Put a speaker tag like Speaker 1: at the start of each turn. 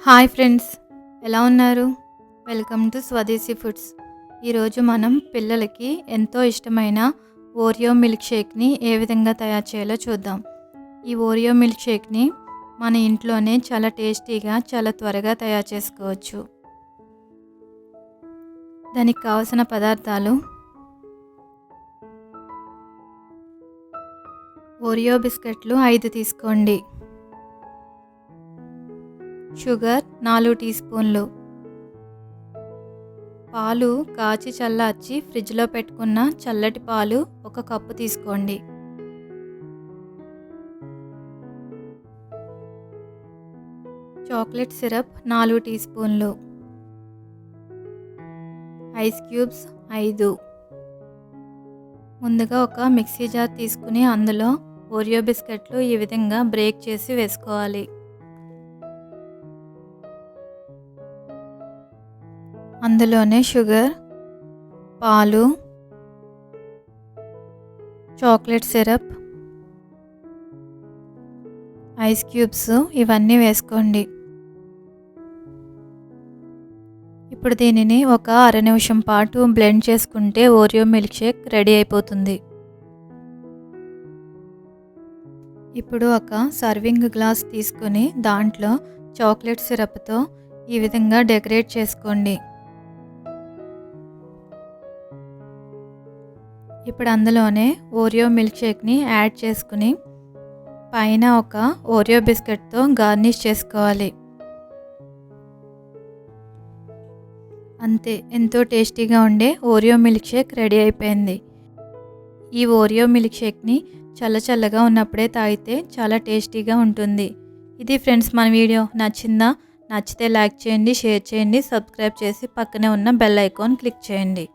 Speaker 1: Hi friends, ఎలా ఉన్నారు? Welcome to స్వదేశీ ఫుడ్స్. ఈరోజు మనం పిల్లలకి ఎంతో ఇష్టమైన ఓరియో మిల్క్ షేక్ని ఏ విధంగా తయారు చేయాలో చూద్దాం. ఈ ఓరియో మిల్క్ షేక్ని మన ఇంట్లోనే చాలా టేస్టీగా, చాలా త్వరగా తయారు చేసుకోవచ్చు. దానికి కావలసిన పదార్థాలు: ఓరియో బిస్కెట్లు 5 తీసుకోండి, షుగర్ 4 టీ స్పూన్లు, పాలు కాచి చల్లార్చి ఫ్రిడ్జ్లో పెట్టుకున్న చల్లటి పాలు 1 కప్పు తీసుకోండి, చాక్లెట్ సిరప్ 4 టీ స్పూన్లు, ఐస్ క్యూబ్స్ 5. ముందుగా ఒక మిక్సీ జార్ తీసుకుని అందులో ఓరియో బిస్కెట్లు ఈ విధంగా బ్రేక్ చేసి వేసుకోవాలి. అందులోనే షుగర్, పాలు, చాక్లెట్ సిరప్, ఐస్ క్యూబ్స్ ఇవన్నీ వేసుకోండి. ఇప్పుడు దీనిని ఒక అర నిమిషం పాటు బ్లెండ్ చేసుకుంటే ఓరియో మిల్క్ షేక్ రెడీ అయిపోతుంది. ఇప్పుడు ఒక సర్వింగ్ గ్లాస్ తీసుకొని దాంట్లో చాక్లెట్ సిరప్తో ఈ విధంగా డెకరేట్ చేసుకోండి. ఇప్పుడు అందులోనే ఓరియో మిల్క్ షేక్ని యాడ్ చేసుకుని పైన ఒక ఓరియో బిస్కెట్తో గార్నిష్ చేసుకోవాలి. అంతే, ఎంతో టేస్టీగా ఉండే ఓరియో మిల్క్ షేక్ రెడీ అయిపోయింది. ఈ ఓరియో మిల్క్ షేక్ని చల్లగా ఉన్నప్పుడే తాగితే చాలా టేస్టీగా ఉంటుంది. ఇది ఫ్రెండ్స్, మన వీడియో నచ్చిందా? నచ్చితే లైక్ చేయండి, షేర్ చేయండి, సబ్స్క్రైబ్ చేసి పక్కనే ఉన్న బెల్ ఐకాన్ క్లిక్ చేయండి.